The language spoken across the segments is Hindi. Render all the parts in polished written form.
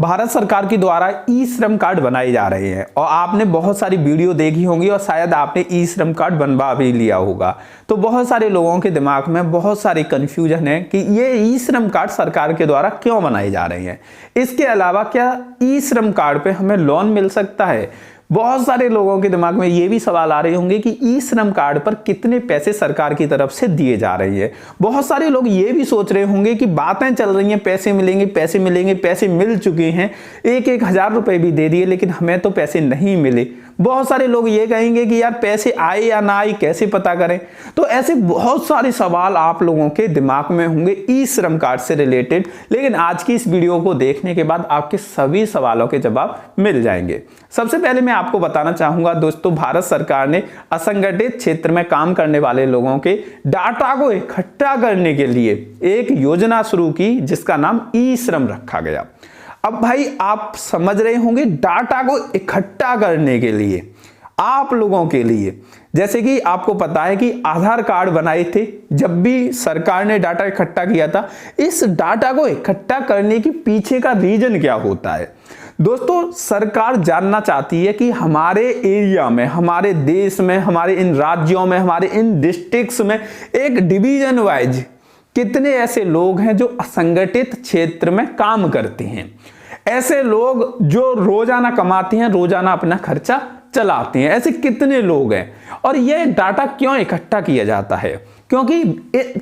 भारत सरकार के द्वारा ई श्रम कार्ड बनाए जा रहे हैं और आपने बहुत सारी वीडियो देखी होंगी और शायद आपने ई श्रम कार्ड बनवा भी लिया होगा। तो बहुत सारे लोगों के दिमाग में बहुत सारी कंफ्यूजन है कि ये ई श्रम कार्ड सरकार के द्वारा क्यों बनाए जा रहे हैं। इसके अलावा क्या ई श्रम कार्ड पे हमें लोन मिल सकता है। बहुत सारे लोगों के दिमाग में ये भी सवाल आ रहे होंगे कि ई श्रम कार्ड पर कितने पैसे सरकार की तरफ से दिए जा रहे हैं। बहुत सारे लोग ये भी सोच रहे होंगे कि बातें चल रही हैं पैसे मिलेंगे पैसे मिलेंगे, पैसे मिल चुके हैं, 1,000 रुपए भी दे दिए लेकिन हमें तो पैसे नहीं मिले। बहुत सारे लोग ये कहेंगे कि यार पैसे आए या ना आए कैसे पता करें। तो ऐसे बहुत सारे सवाल आप लोगों के दिमाग में होंगे ई श्रम कार्ड से रिलेटेड, लेकिन आज की इस वीडियो को देखने के बाद आपके सभी सवालों के जवाब मिल जाएंगे। सबसे पहले मैं आपको बताना चाहूंगा दोस्तों, भारत सरकार ने असंगठित क्षेत्र में काम करने वाले लोगों के डाटा को इकट्ठा करने के लिए एक योजना शुरू की जिसका नाम ई श्रम रखा गया। अब भाई आप समझ रहे होंगे, डाटा को इकट्ठा करने के लिए आप लोगों के लिए, जैसे कि आपको पता है कि आधार कार्ड बनाए थे जब भी सरकार ने डाटा इकट्ठा किया था। इस डाटा को इकट्ठा करने के पीछे का रीजन क्या होता है दोस्तों? सरकार जानना चाहती है कि हमारे एरिया में, हमारे देश में, हमारे इन राज्यों में, हमारे इन डिस्ट्रिक्ट्स में एक डिवीजन वाइज कितने ऐसे लोग हैं जो असंगठित क्षेत्र में काम करते हैं। ऐसे लोग जो रोजाना कमाते हैं, रोजाना अपना खर्चा चलाते हैं, ऐसे कितने लोग हैं। और यह डाटा क्यों इकट्ठा किया जाता है? क्योंकि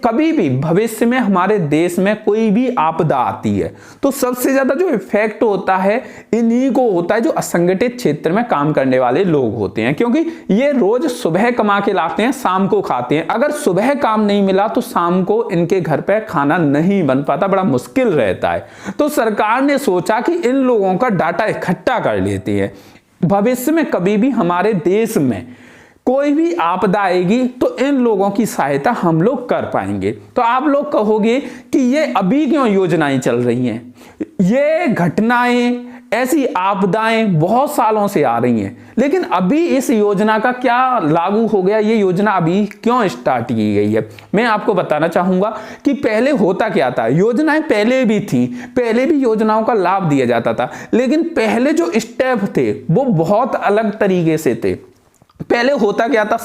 कभी भी भविष्य में हमारे देश में कोई भी आपदा आती है तो सबसे ज्यादा जो इफेक्ट होता है इन्हीं को होता है जो असंगठित क्षेत्र में काम करने वाले लोग होते हैं। क्योंकि ये रोज सुबह कमा के लाते हैं, शाम को खाते हैं। अगर सुबह काम नहीं मिला तो शाम को इनके घर पे खाना नहीं बन पाता, बड़ा मुश्किल रहता है। तो सरकार ने सोचा कि इन लोगों का डाटा इकट्ठा कर लेते हैं। भविष्य में कभी भी हमारे देश में कोई भी आपदा आएगी तो इन लोगों की सहायता हम लोग कर पाएंगे। तो आप लोग कहोगे कि ये अभी क्यों योजनाएं चल रही हैं? ये घटनाएं, ऐसी आपदाएं बहुत सालों से आ रही हैं, लेकिन अभी इस योजना का क्या लागू हो गया, ये योजना अभी क्यों स्टार्ट की गई है? मैं आपको बताना चाहूंगा कि पहले होता क्या था। योजनाएं पहले भी थी, पहले भी योजनाओं का लाभ दिया जाता था, लेकिन पहले जो स्टेप थे वो बहुत अलग तरीके से थे। पहले होता क्या था,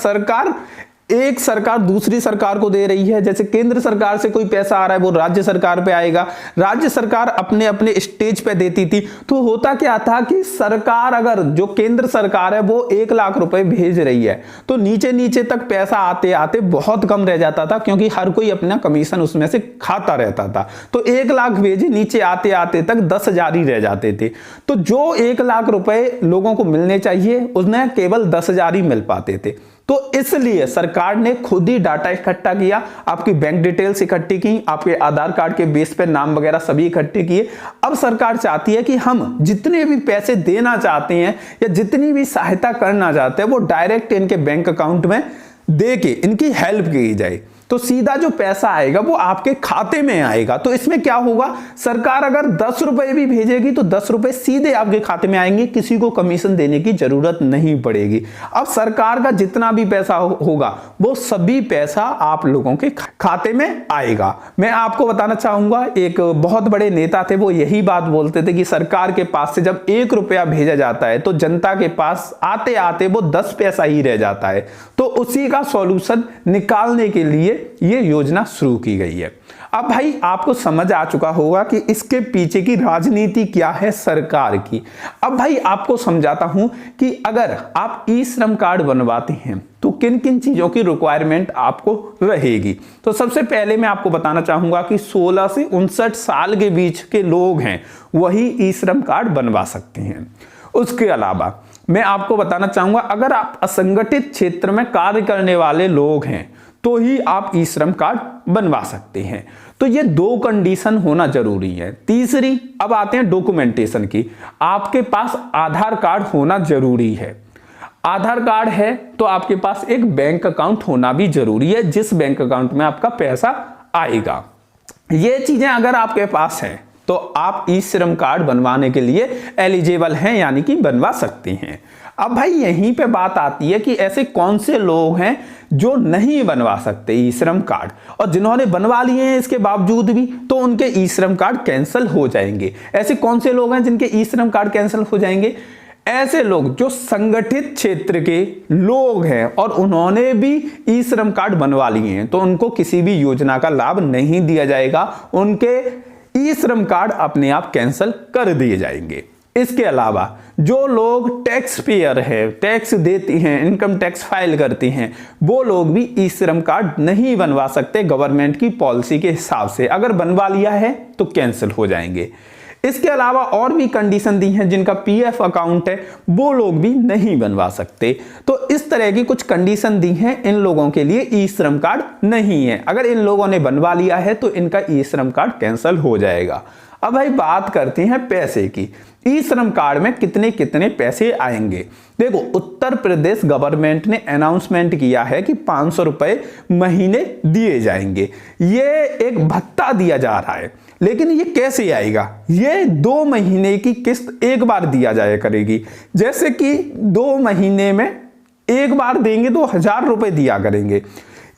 एक सरकार दूसरी सरकार को दे रही है। जैसे केंद्र सरकार से कोई पैसा आ रहा है वो राज्य सरकार पे आएगा, राज्य सरकार अपने अपने स्टेज पे देती थी। तो होता क्या था कि सरकार, अगर जो केंद्र सरकार है वो 1,00,000 रुपए भेज रही है तो नीचे नीचे तक पैसा आते आते बहुत कम रह जाता था, क्योंकि हर कोई अपना कमीशन उसमें से खाता रहता था। तो 1,00,000 भेजे, नीचे आते आते तक 10,000 ही रह जाते थे। तो जो 1,00,000 रुपए लोगों को मिलने चाहिए उन्हें केवल 10,000 ही मिल पाते थे। तो इसलिए सरकार ने खुद ही डाटा इकट्ठा किया, आपकी बैंक डिटेल्स इकट्ठी की, आपके आधार कार्ड के बेस पे नाम वगैरह सभी इकट्ठे किए। अब सरकार चाहती है कि हम जितने भी पैसे देना चाहते हैं या जितनी भी सहायता करना चाहते हैं वो डायरेक्ट इनके बैंक अकाउंट में दे के इनकी हेल्प की जाए। तो सीधा जो पैसा आएगा वो आपके खाते में आएगा। तो इसमें क्या होगा, सरकार अगर 10 रुपए भी भेजेगी तो 10 रुपए सीधे आपके खाते में आएंगे, किसी को कमीशन देने की जरूरत नहीं पड़ेगी। अब सरकार का जितना भी पैसा होगा वो सभी पैसा आप लोगों के खाते में आएगा। मैं आपको बताना चाहूंगा, एक बहुत बड़े नेता थे, वो यही बात बोलते थे कि सरकार के पास से जब 1 रुपया भेजा जाता है तो जनता के पास आते आते वो 10 पैसा ही रह जाता है। तो उसी का सॉल्यूशन निकालने के लिए ये योजना शुरू की गई है। अब भाई आपको समझ आ चुका होगा कि इसके पीछे की राजनीति क्या है सरकार की। अब भाई आपको समझाता हूं कि अगर आप ई श्रम कार्ड बनवाते हैं तो किन किन चीजों की रिक्वायरमेंट आपको रहेगी। तो सबसे पहले मैं आपको बताना चाहूंगा कि 16 से 59 साल के बीच के लोग हैं वही ई श्रम कार्ड बनवा सकते हैं। उसके अलावा मैं आपको बताना चाहूंगा, अगर आप असंगठित क्षेत्र में कार्य करने वाले लोग हैं तो ही आप ई श्रम कार्ड बनवा सकते हैं। तो ये 2 कंडीशन होना जरूरी है। तीसरी, अब आते हैं डॉक्यूमेंटेशन की। आपके पास आधार कार्ड होना जरूरी है। आधार कार्ड है तो आपके पास एक बैंक अकाउंट होना भी जरूरी है, जिस बैंक अकाउंट में आपका पैसा आएगा। ये चीजें अगर आपके पास है तो आप ई श्रम कार्ड बनवाने के लिए एलिजिबल हैं, यानी कि बनवा सकते हैं। अब भाई यहीं पे बात आती है कि ऐसे कौन से लोग हैं जो नहीं बनवा सकते ई श्रम कार्ड, और जिन्होंने बनवा लिए हैं इसके बावजूद भी तो उनके ई श्रम कार्ड कैंसिल हो जाएंगे। ऐसे कौन से लोग हैं जिनके ई श्रम कार्ड कैंसिल हो जाएंगे? ऐसे लोग जो संगठित क्षेत्र के लोग हैं और उन्होंने भी ई श्रम कार्ड बनवा लिए हैं, तो उनको किसी भी योजना का लाभ नहीं दिया जाएगा, उनके ई श्रम कार्ड अपने आप कैंसिल कर दिए जाएंगे। इसके अलावा जो लोग टैक्स पेयर है, टैक्स देती हैं, इनकम टैक्स फाइल करती हैं, वो लोग भी ई श्रम कार्ड नहीं बनवा सकते गवर्नमेंट की पॉलिसी के हिसाब से। अगर बनवा लिया है तो कैंसिल हो जाएंगे। इसके अलावा और भी कंडीशन दी हैं, जिनका पीएफ अकाउंट है वो लोग भी नहीं बनवा सकते। तो इस तरह की कुछ कंडीशन दी हैं, इन लोगों के लिए ई श्रम कार्ड नहीं है। अगर इन लोगों ने बनवा लिया है तो इनका ई श्रम कार्ड कैंसिल हो जाएगा। अब भाई बात करते हैं पैसे की। ई श्रम कार्ड में कितने कितने पैसे आएंगे? देखो, उत्तर प्रदेश गवर्नमेंट ने अनाउंसमेंट किया है कि 500 रुपए महीने दिए जाएंगे। ये एक भत्ता दिया जा रहा है, लेकिन ये कैसे आएगा? ये 2 महीने की किस्त एक बार दिया जाया करेगी। जैसे कि 2 महीने में एक बार देंगे तो 1000 रुपए दिया करेंगे।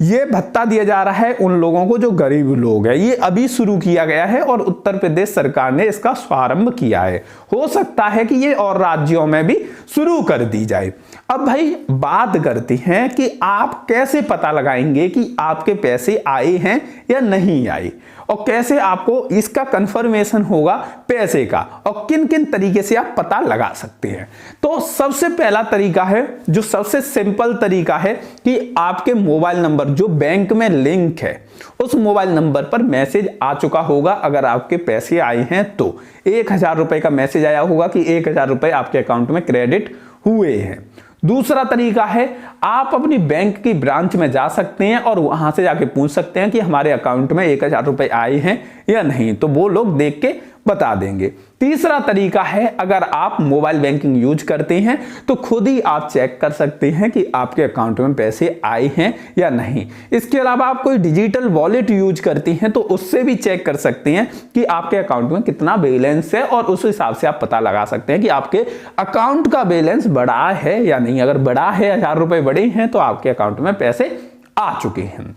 ये भत्ता दिया जा रहा है उन लोगों को जो गरीब लोग हैं। ये अभी शुरू किया गया है और उत्तर प्रदेश सरकार ने इसका शुभारंभ किया है। हो सकता है कि ये और राज्यों में भी शुरू कर दी जाए। अब भाई बात करते हैं कि आप कैसे पता लगाएंगे कि आपके पैसे आए हैं या नहीं आए, और कैसे आपको इसका कंफर्मेशन होगा पैसे का, और किन किन तरीके से आप पता लगा सकते हैं। तो सबसे पहला तरीका है, जो सबसे सिंपल तरीका है, कि आपके मोबाइल नंबर जो बैंक में लिंक है उस मोबाइल नंबर पर मैसेज आ चुका होगा। अगर आपके पैसे आए हैं तो 1000 रुपए का मैसेज आया होगा कि 1000 रुपए आपके अकाउंट में क्रेडिट हुए हैं। दूसरा तरीका है, आप अपनी बैंक की ब्रांच में जा सकते हैं और वहां से जाके पूछ सकते हैं कि हमारे अकाउंट में 1000 रुपए आए हैं या नहीं, तो वो लोग देख के बता देंगे। तीसरा तरीका है, अगर आप मोबाइल बैंकिंग यूज करते हैं तो खुद ही आप चेक कर सकते हैं कि आपके अकाउंट में पैसे आए हैं या नहीं। इसके अलावा आप कोई डिजिटल वॉलेट यूज करते हैं तो उससे भी चेक कर सकते हैं कि आपके अकाउंट में कितना बैलेंस है, और उस हिसाब से आप पता लगा सकते हैं कि आपके अकाउंट का बैलेंस बढ़ा है या नहीं। अगर बढ़ा है, 1000 रुपए बढ़े हैं, तो आपके अकाउंट में पैसे आ चुके हैं।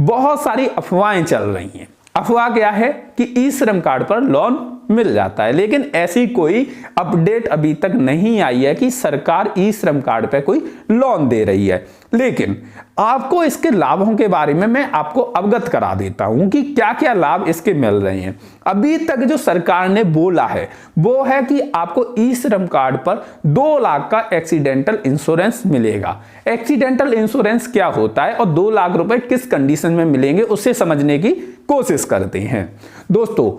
बहुत सारी अफवाहें चल रही हैं। अफवाह क्या है कि ई श्रम कार्ड पर लोन मिल जाता है, लेकिन ऐसी कोई अपडेट अभी तक नहीं आई है कि सरकार ई श्रम कार्ड पे कोई लोन दे रही है। लेकिन आपको इसके लाभों के बारे में मैं आपको अवगत करा देता हूं कि क्या क्या लाभ इसके मिल रहे हैं। अभी तक जो सरकार ने बोला है वो है कि आपको ई श्रम कार्ड पर 2 लाख का एक्सीडेंटल इंश्योरेंस मिलेगा। एक्सीडेंटल इंश्योरेंस क्या होता है और 2 लाख रुपए किस कंडीशन में मिलेंगे, उसे समझने की कोशिश करते हैं। दोस्तों,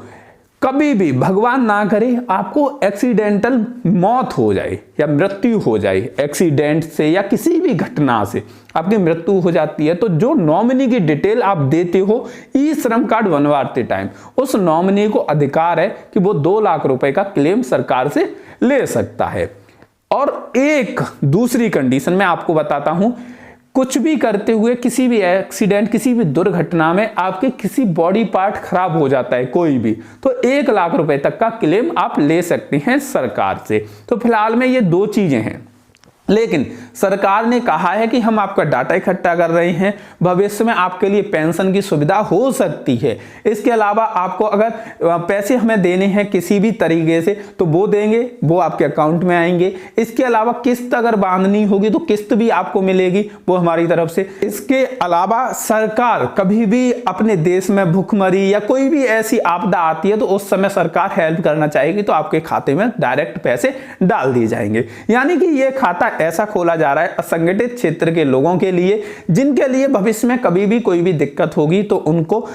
कभी भी भगवान ना करे आपको एक्सीडेंटल मौत हो जाए या मृत्यु हो जाए, एक्सीडेंट से या किसी भी घटना से आपकी मृत्यु हो जाती है, तो जो नॉमिनी की डिटेल आप देते हो ई श्रम कार्ड बनवाते टाइम, उस नॉमिनी को अधिकार है कि वो 2 लाख रुपए का क्लेम सरकार से ले सकता है। और एक दूसरी कंडीशन मैं आपको बताता हूं, कुछ भी करते हुए किसी भी एक्सीडेंट, किसी भी दुर्घटना में आपके किसी बॉडी पार्ट खराब हो जाता है कोई भी, तो 1 लाख रुपए तक का क्लेम आप ले सकते हैं सरकार से। तो फिलहाल में ये 2 चीजें हैं, लेकिन सरकार ने कहा है कि हम आपका डाटा इकट्ठा कर रहे हैं, भविष्य में आपके लिए पेंशन की सुविधा हो सकती है। इसके अलावा आपको अगर पैसे हमें देने हैं किसी भी तरीके से तो वो देंगे, वो आपके अकाउंट में आएंगे। इसके अलावा किस्त अगर बांधनी होगी तो किस्त भी आपको मिलेगी, वो हमारी तरफ से। इसके अलावा सरकार कभी भी अपने देश में भूखमरी या कोई भी ऐसी आपदा आती है तो उस समय सरकार हेल्प करना चाहेगी तो आपके खाते में डायरेक्ट पैसे डाल दिए जाएंगे। यानी कि ये खाता ऐसा खोला जा रहा है असंगठित क्षेत्र के लोगों के लिए, जिनके लिए भविष्य में कभी भी कोई भी दिक्कत होगी तो उनको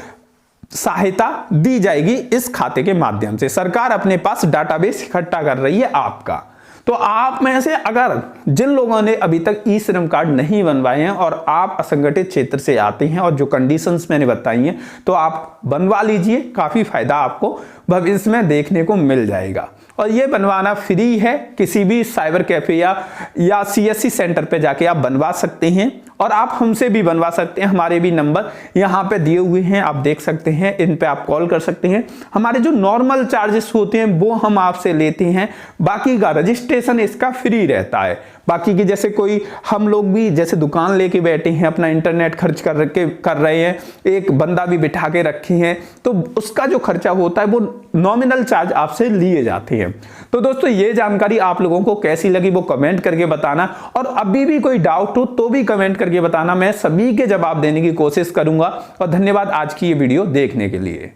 सहायता दी जाएगी इस खाते के माध्यम से। सरकार अपने पास डाटाबेस इकट्ठा कर रही है आपका। तो आप में से अगर जिन लोगों ने अभी तक ई श्रम कार्ड नहीं बनवाए हैं और आप असंगठित क्षेत्र से आते हैं और जो कंडीशंस मैंने बताई हैं, तो आप बनवा लीजिए, काफी फायदा आपको भविष्य में देखने को मिल जाएगा। और ये बनवाना फ्री है, किसी भी साइबर कैफे या CSC सेंटर पे जाके आप बनवा सकते हैं। और आप हमसे भी बनवा सकते हैं। हमारे भी नंबर यहाँ पे दिए हुए हैं, आप देख सकते हैं, इन पे आप कॉल कर सकते हैं। हमारे जो नॉर्मल चार्जेस होते हैं वो हम आपसे लेते हैं, बाकी का रजिस्ट्रेशन इसका फ्री रहता है। बाकी की जैसे कोई हम लोग भी जैसे दुकान लेके बैठे हैं, अपना इंटरनेट खर्च कर रहे हैं, एक बंदा भी बिठा के रखे हैं, तो उसका जो खर्चा होता है वो नॉमिनल चार्ज आपसे लिए जाते हैं। तो दोस्तों ये जानकारी आप लोगों को कैसी लगी वो कमेंट करके बताना, और अभी भी कोई डाउट हो तो भी कमेंट करके बताना, मैं सभी के जवाब देने की कोशिश करूंगा। और धन्यवाद आज की ये वीडियो देखने के लिए।